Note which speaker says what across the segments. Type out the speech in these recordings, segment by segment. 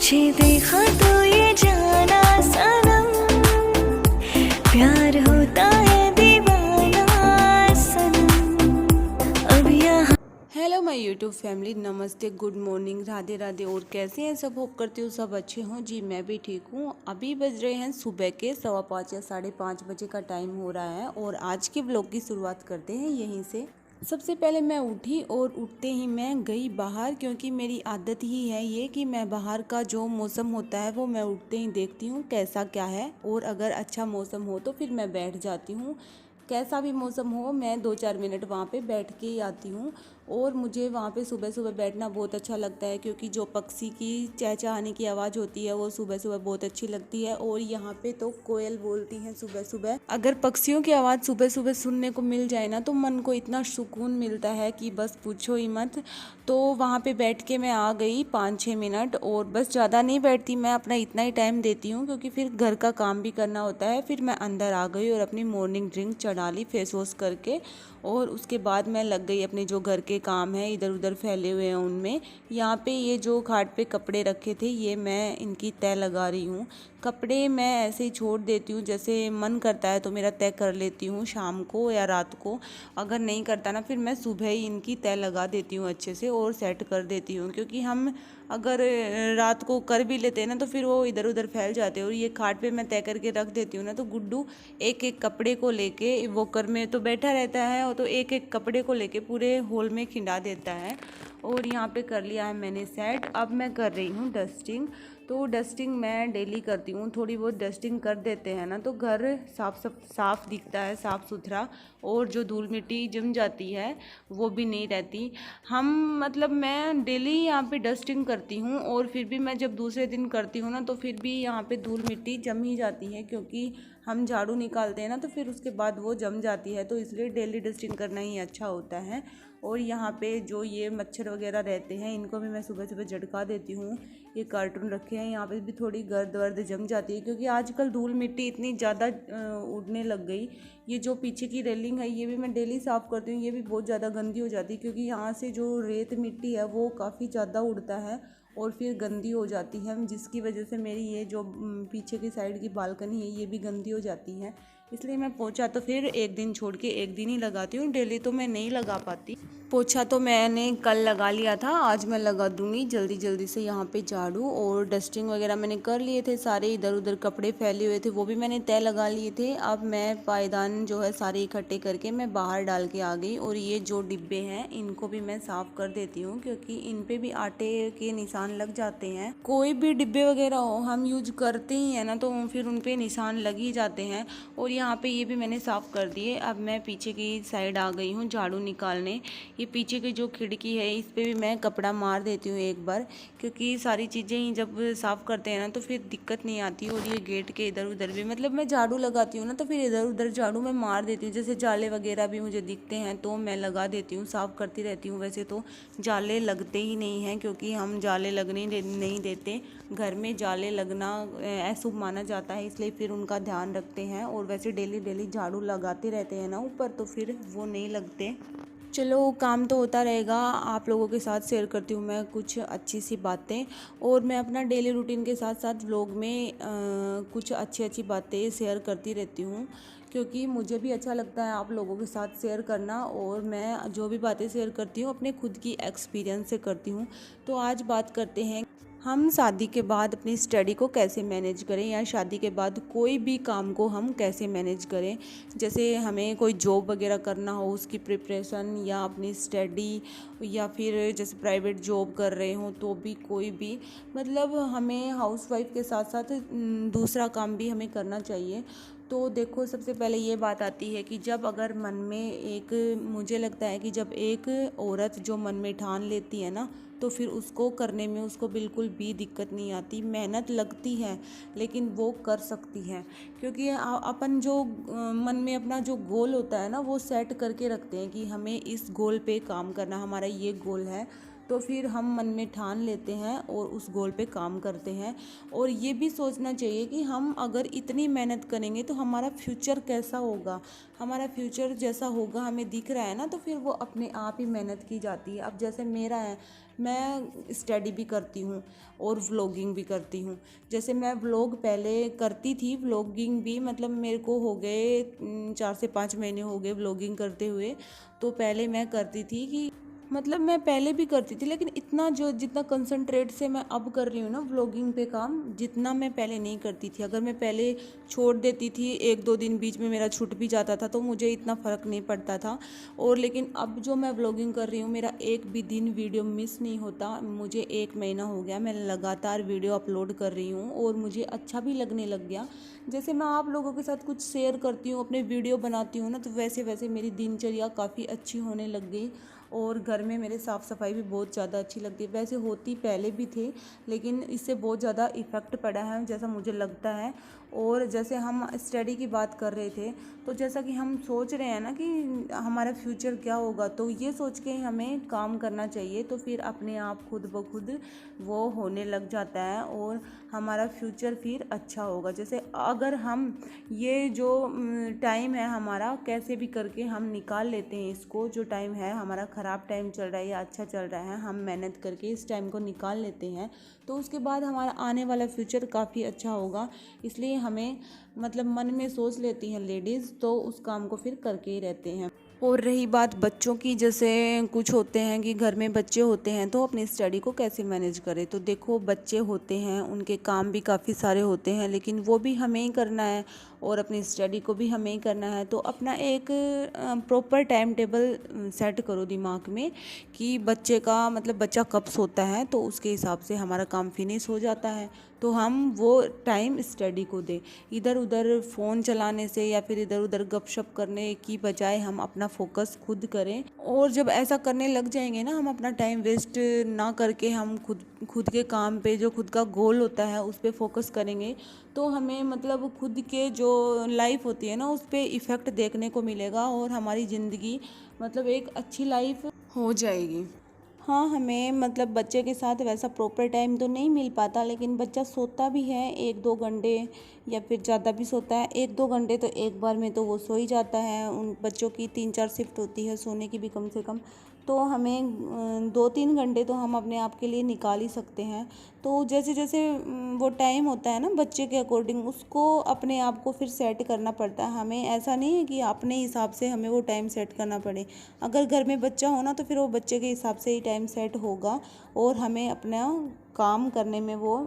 Speaker 1: तुझे देखा तो ये जाना सनम, प्यार होता है दीवाना सनम, अब यहाँ।
Speaker 2: हेलो माय यूट्यूब फैमिली, नमस्ते, गुड मॉर्निंग, राधे राधे। और कैसे हैं सब? होप करती हूँ सब अच्छे हों। जी मैं भी ठीक हूँ। अभी बज रहे हैं सुबह के 5:15 या 5:30 बजे का टाइम हो रहा है और आज के व्लॉग की शुरुआत करते हैं यहीं से। सबसे पहले मैं उठी और उठते ही मैं गई बाहर, क्योंकि मेरी आदत ही है ये कि मैं बाहर का जो मौसम होता है वो मैं उठते ही देखती हूँ कैसा क्या है, और अगर अच्छा मौसम हो तो फिर मैं बैठ जाती हूँ। कैसा भी मौसम हो मैं 2-4 मिनट वहाँ पे बैठ के ही आती हूँ। और मुझे वहाँ पे सुबह सुबह बैठना बहुत अच्छा लगता है, क्योंकि जो पक्षी की चहचहाने की आवाज़ होती है वो सुबह सुबह बहुत अच्छी लगती है। और यहाँ पे तो कोयल बोलती हैं सुबह सुबह। अगर पक्षियों की आवाज़ सुबह सुबह सुनने को मिल जाए ना तो मन को इतना सुकून मिलता है कि बस पूछो ही मत। तो वहाँ पे बैठ के मैं आ गई 5-6 मिनट, और बस ज़्यादा नहीं बैठती मैं, अपना इतना ही टाइम देती हूँ क्योंकि फिर घर का काम भी करना होता है। फिर मैं अंदर आ गई और अपनी मॉर्निंग ड्रिंक चढ़ा ली फेस वॉश करके, और उसके बाद मैं लग गई अपने जो घर के काम है इधर उधर फैले हुए हैं उनमें। यहाँ पे ये जो खाट पे कपड़े रखे थे ये मैं इनकी तह लगा रही हूँ। कपड़े मैं ऐसे ही छोड़ देती हूँ, जैसे मन करता है तो मेरा तय कर लेती हूँ शाम को या रात को, अगर नहीं करता ना फिर मैं सुबह ही इनकी तय लगा देती हूँ अच्छे से और सेट कर देती हूँ। क्योंकि हम अगर रात को कर भी लेते हैं ना तो फिर वो इधर उधर फैल जाते हैं। और ये खाट पे मैं तय करके रख देती हूँ ना तो गुड्डू एक एक कपड़े को लेके वॉकर में तो बैठा रहता है, और तो एक एक कपड़े को लेके पूरे हॉल में खिंडा देता है। और यहाँ पे कर लिया है मैंने सेट। अब मैं कर रही हूँ डस्टिंग। तो डस्टिंग मैं डेली करती हूँ, थोड़ी बहुत डस्टिंग कर देते हैं ना तो घर साफ दिखता है, साफ़ सुथरा, और जो धूल मिट्टी जम जाती है वो भी नहीं रहती। मैं डेली यहाँ पे डस्टिंग करती हूँ, और फिर भी मैं जब दूसरे दिन करती हूँ ना तो फिर भी यहाँ पे धूल मिट्टी जम ही जाती है, क्योंकि हम झाड़ू निकालते हैं ना तो फिर उसके बाद वो जम जाती है। तो इसलिए डेली डस्टिंग करना ही अच्छा होता है। और यहाँ पे जो ये मच्छर वगैरह रहते हैं इनको भी मैं सुबह सुबह झटका देती हूँ। ये कार्टून रखे हैं, यहाँ पे भी थोड़ी गर्द वर्द जम जाती है, क्योंकि आजकल धूल मिट्टी इतनी ज़्यादा उड़ने लग गई। ये जो पीछे की रेलिंग है ये भी मैं डेली साफ़ करती हूँ, ये भी बहुत ज़्यादा गंदी हो जाती है, क्योंकि यहाँ से जो रेत मिट्टी है वो काफ़ी ज़्यादा उड़ता है और फिर गंदी हो जाती है, जिसकी वजह से मेरी ये जो पीछे की साइड की बालकनी है ये भी गंदी हो जाती है। इसलिए मैं पोछा तो फिर एक दिन छोड़ के एक दिन ही लगाती हूँ, डेली तो मैं नहीं लगा पाती। पोछा तो मैंने कल लगा लिया था, आज मैं लगा दूँगी जल्दी जल्दी से यहाँ पे झाड़ू। और डस्टिंग वगैरह मैंने कर लिए थे सारे, इधर उधर कपड़े फैले हुए थे वो भी मैंने तय लगा लिए थे। अब मैं पायदान जो है सारे इकट्ठे करके मैं बाहर डाल के आ गई। और ये जो डिब्बे हैं इनको भी मैं साफ़ कर देती हूँ, क्योंकि इन पे भी आटे के निशान लग जाते हैं। कोई भी डिब्बे वगैरह हो हम यूज करते ही हैं ना तो फिर उन पे निशान लग ही जाते हैं। और यहाँ पे ये भी मैंने साफ़ कर दिए। अब मैं पीछे की साइड आ गई हूँ झाड़ू निकालने। ये पीछे की जो खिड़की है इस पे भी मैं कपड़ा मार देती हूँ एक बार, क्योंकि सारी चीज़ें ही जब साफ़ करते हैं ना तो फिर दिक्कत नहीं आती। और ये गेट के इधर उधर भी मैं झाड़ू लगाती हूँ ना तो फिर इधर उधर झाड़ू मैं मार देती हूँ। जैसे जाले वगैरह भी मुझे दिखते हैं तो मैं लगा देती हूँ, साफ़ करती रहती हूँ। वैसे तो जाले लगते ही नहीं हैं, क्योंकि हम जाले लगने नहीं देते। घर में जाले लगना अशुभ माना जाता है, इसलिए फिर उनका ध्यान रखते हैं। और वैसे डेली डेली झाड़ू लगाते रहते हैं ना ऊपर तो फिर वो नहीं लगते। चलो काम तो होता रहेगा, आप लोगों के साथ शेयर करती हूँ मैं कुछ अच्छी सी बातें। और मैं अपना डेली रूटीन के साथ साथ व्लॉग में कुछ अच्छी अच्छी बातें शेयर करती रहती हूँ, क्योंकि मुझे भी अच्छा लगता है आप लोगों के साथ शेयर करना। और मैं जो भी बातें शेयर करती हूँ अपने खुद की एक्सपीरियंस से करती हूँ। तो आज बात करते हैं हम शादी के बाद अपनी स्टडी को कैसे मैनेज करें, या शादी के बाद कोई भी काम को हम कैसे मैनेज करें। जैसे हमें कोई जॉब वगैरह करना हो उसकी प्रिपरेशन, या अपनी स्टडी, या फिर जैसे प्राइवेट जॉब कर रहे हो तो भी कोई भी हमें हाउसवाइफ के साथ साथ दूसरा काम भी हमें करना चाहिए। तो देखो सबसे पहले ये बात आती है कि जब अगर मन में मुझे लगता है कि जब एक औरत जो मन में ठान लेती है ना तो फिर उसको करने में उसको बिल्कुल भी दिक्कत नहीं आती। मेहनत लगती है लेकिन वो कर सकती है, क्योंकि अपन जो मन में अपना जो गोल होता है ना वो सेट करके रखते हैं कि हमें इस गोल पे काम करना, हमारा ये गोल है। तो फिर हम मन में ठान लेते हैं और उस गोल पे काम करते हैं। और ये भी सोचना चाहिए कि हम अगर इतनी मेहनत करेंगे तो हमारा फ्यूचर कैसा होगा, हमारा फ्यूचर जैसा होगा हमें दिख रहा है ना, तो फिर वो अपने आप ही मेहनत की जाती है। अब जैसे मेरा है, मैं स्टडी भी करती हूँ और व्लॉगिंग भी करती हूँ। जैसे मैं व्लॉग पहले करती थी, व्लॉगिंग भी मतलब मेरे को हो गए 4 से 5 महीने हो गए व्लॉगिंग करते हुए। तो पहले मैं करती थी कि मतलब मैं पहले भी करती थी, लेकिन इतना जो जितना कंसंट्रेट से मैं अब कर रही हूँ ना व्लॉगिंग पे काम, जितना मैं पहले नहीं करती थी। अगर मैं पहले छोड़ देती थी, 1-2 दिन बीच में मेरा छूट भी जाता था, तो मुझे इतना फ़र्क नहीं पड़ता था। और लेकिन अब जो मैं व्लॉगिंग कर रही हूँ, मेरा एक भी दिन वीडियो मिस नहीं होता। मुझे 1 महीना हो गया, मैं लगातार वीडियो अपलोड कर रही हूँ और मुझे अच्छा भी लगने लग गया। जैसे मैं आप लोगों के साथ कुछ शेयर करती हूँ, अपने वीडियो बनाती हूँ ना, तो वैसे वैसे मेरी दिनचर्या काफ़ी अच्छी होने लग गई। और घर में मेरे साफ़ सफाई भी बहुत ज़्यादा अच्छी लगती है। वैसे होती पहले भी थे, लेकिन इससे बहुत ज़्यादा इफ़ेक्ट पड़ा है जैसा मुझे लगता है। और जैसे हम स्टडी की बात कर रहे थे, तो जैसा कि हम सोच रहे हैं ना कि हमारा फ्यूचर क्या होगा, तो ये सोच के हमें काम करना चाहिए। तो फिर अपने आप खुद ब खुद वो होने लग जाता है और हमारा फ्यूचर फिर अच्छा होगा। जैसे अगर हम ये जो टाइम है हमारा, कैसे भी करके हम निकाल लेते हैं इसको, जो टाइम है हमारा ख़राब टाइम चल रहा है या अच्छा चल रहा है, हम मेहनत करके इस टाइम को निकाल लेते हैं, तो उसके बाद हमारा आने वाला फ्यूचर काफ़ी अच्छा होगा। इसलिए हमें मतलब मन में सोच लेती हैं लेडीज़, तो उस काम को फिर करके ही रहते हैं। और रही बात बच्चों की, जैसे कुछ होते हैं कि घर में बच्चे होते हैं तो अपनी स्टडी को कैसे मैनेज करें। तो देखो, बच्चे होते हैं, उनके काम भी काफ़ी सारे होते हैं, लेकिन वो भी हमें ही करना है और अपनी स्टडी को भी हमें ही करना है। तो अपना एक प्रॉपर टाइम टेबल सेट करो दिमाग में कि बच्चे का मतलब बच्चा कब सोता है, तो उसके हिसाब से हमारा काम फिनिश हो जाता है। तो हम वो टाइम स्टडी को दें। इधर उधर फ़ोन चलाने से या फिर इधर उधर गपशप करने की बजाय हम अपना फोकस खुद करें। और जब ऐसा करने लग जाएंगे ना, हम अपना टाइम वेस्ट ना करके हम खुद खुद के काम पे, जो खुद का गोल होता है उस पे फोकस करेंगे, तो हमें मतलब खुद के जो लाइफ होती है ना, उस पे इफ़ेक्ट देखने को मिलेगा और हमारी ज़िंदगी मतलब एक अच्छी लाइफ हो जाएगी। हाँ, हमें मतलब बच्चे के साथ वैसा प्रॉपर टाइम तो नहीं मिल पाता, लेकिन बच्चा सोता भी है 1-2 घंटे या फिर ज़्यादा भी सोता है। 1-2 घंटे तो एक बार में तो वो सो ही जाता है। उन बच्चों की 3-4 शिफ्ट होती है सोने की भी कम से कम। तो हमें 2-3 घंटे तो हम अपने आप के लिए निकाल ही सकते हैं। तो जैसे जैसे वो टाइम होता है ना बच्चे के अकॉर्डिंग, उसको अपने आप को फिर सेट करना पड़ता है। हमें ऐसा नहीं है कि अपने हिसाब से हमें वो टाइम सेट करना पड़े। अगर घर में बच्चा हो ना, तो फिर वो बच्चे के हिसाब से ही टाइम सेट होगा और हमें अपना काम करने में वो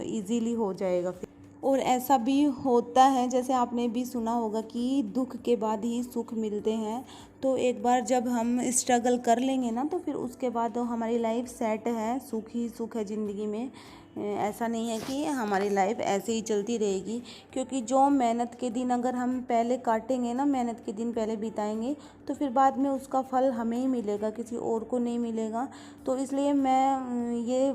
Speaker 2: इजीली हो जाएगा फिर। और ऐसा भी होता है, जैसे आपने भी सुना होगा कि दुख के बाद ही सुख मिलते हैं। तो एक बार जब हम स्ट्रगल कर लेंगे ना, तो फिर उसके बाद तो हमारी लाइफ सेट है, सुख ही सुख है ज़िंदगी में। ऐसा नहीं है कि हमारी लाइफ ऐसे ही चलती रहेगी, क्योंकि जो मेहनत के दिन अगर हम पहले काटेंगे ना, मेहनत के दिन पहले बिताएंगे, तो फिर बाद में उसका फल हमें ही मिलेगा, किसी और को नहीं मिलेगा। तो इसलिए मैं ये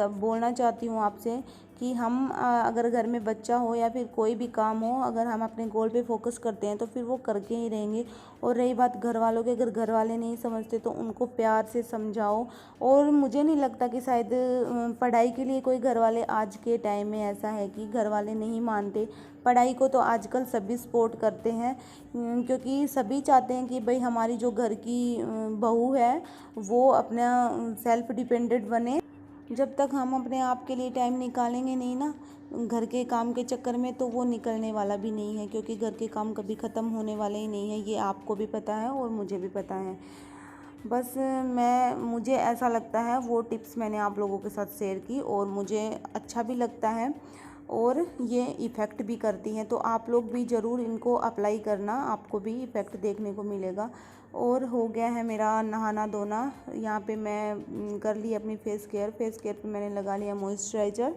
Speaker 2: बोलना चाहती हूँ आपसे कि हम अगर घर में बच्चा हो या फिर कोई भी काम हो, अगर हम अपने गोल पे फोकस करते हैं तो फिर वो करके ही रहेंगे। और रही बात घर वालों की, अगर घर वाले नहीं समझते तो उनको प्यार से समझाओ। और मुझे नहीं लगता कि शायद पढ़ाई के लिए कोई घर वाले आज के टाइम में ऐसा है कि घर वाले नहीं मानते। पढ़ाई को तो आजकल सभी सपोर्ट करते हैं, क्योंकि सभी चाहते हैं कि भाई हमारी जो घर की बहू है वो अपना सेल्फ डिपेंडेंट बने। जब तक हम अपने आप के लिए टाइम निकालेंगे नहीं ना घर के काम के चक्कर में, तो वो निकलने वाला भी नहीं है, क्योंकि घर के काम कभी ख़त्म होने वाले ही नहीं है। ये आपको भी पता है और मुझे भी पता है। बस मुझे ऐसा लगता है, वो टिप्स मैंने आप लोगों के साथ शेयर की और मुझे अच्छा भी लगता है और ये इफ़ेक्ट भी करती हैं। तो आप लोग भी ज़रूर इनको अप्लाई करना, आपको भी इफ़ेक्ट देखने को मिलेगा। और हो गया है मेरा नहाना धोना। यहाँ पे मैं कर ली अपनी फेस केयर पे मैंने लगा लिया मॉइस्चराइज़र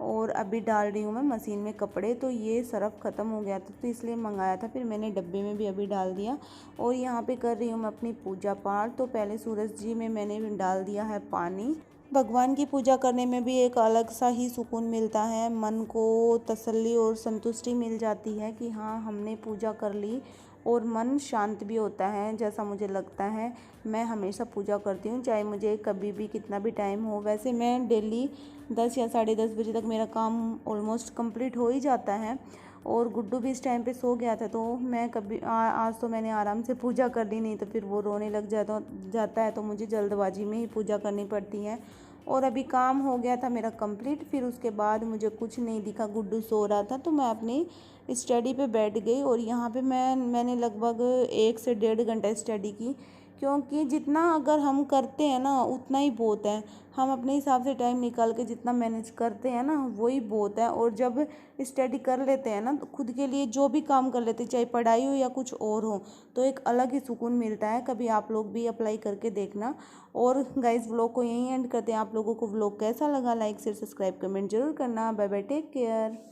Speaker 2: और अभी डाल रही हूँ मैं मशीन में कपड़े। तो ये सरफ़ ख़त्म हो गया था, तो इसलिए मंगाया था, फिर मैंने डब्बे में भी अभी डाल दिया। और यहाँ पे कर रही हूँ मैं अपनी पूजा पाठ। तो पहले सूरज जी में मैंने डाल दिया है पानी। भगवान की पूजा करने में भी एक अलग सा ही सुकून मिलता है, मन को तसल्ली और संतुष्टि मिल जाती है कि हाँ, हमने पूजा कर ली और मन शांत भी होता है, जैसा मुझे लगता है। मैं हमेशा पूजा करती हूँ, चाहे मुझे कभी भी कितना भी टाइम हो। वैसे मैं डेली 10 या 10:30 बजे तक मेरा काम ऑलमोस्ट कंप्लीट हो ही जाता है। और गुड्डू भी इस टाइम पे सो गया था, तो मैं कभी आज तो मैंने आराम से पूजा कर ली, नहीं तो फिर वो रोने लग जाता है, तो मुझे जल्दबाजी में ही पूजा करनी पड़ती है। और अभी काम हो गया था मेरा कंप्लीट, फिर उसके बाद मुझे कुछ नहीं दिखा, गुड्डू सो रहा था, तो मैं अपनी स्टडी पे बैठ गई। और यहाँ पे मैंने लगभग 1 से 1.5 घंटा स्टडी की, क्योंकि जितना अगर हम करते हैं ना उतना ही बहुत है। हम अपने हिसाब से टाइम निकाल के जितना मैनेज करते हैं ना वही बहुत है। और जब स्टडी कर लेते हैं ना तो खुद के लिए जो भी काम कर लेते हैं, चाहे पढ़ाई हो या कुछ और हो, तो एक अलग ही सुकून मिलता है। कभी आप लोग भी अप्लाई करके देखना। और गाइस व्लॉग को यहीं एंड करते हैं। आप लोगों को व्लॉग कैसा लगा, लाइक शेयर सब्सक्राइब कमेंट जरूर करना। Bye bye, take care.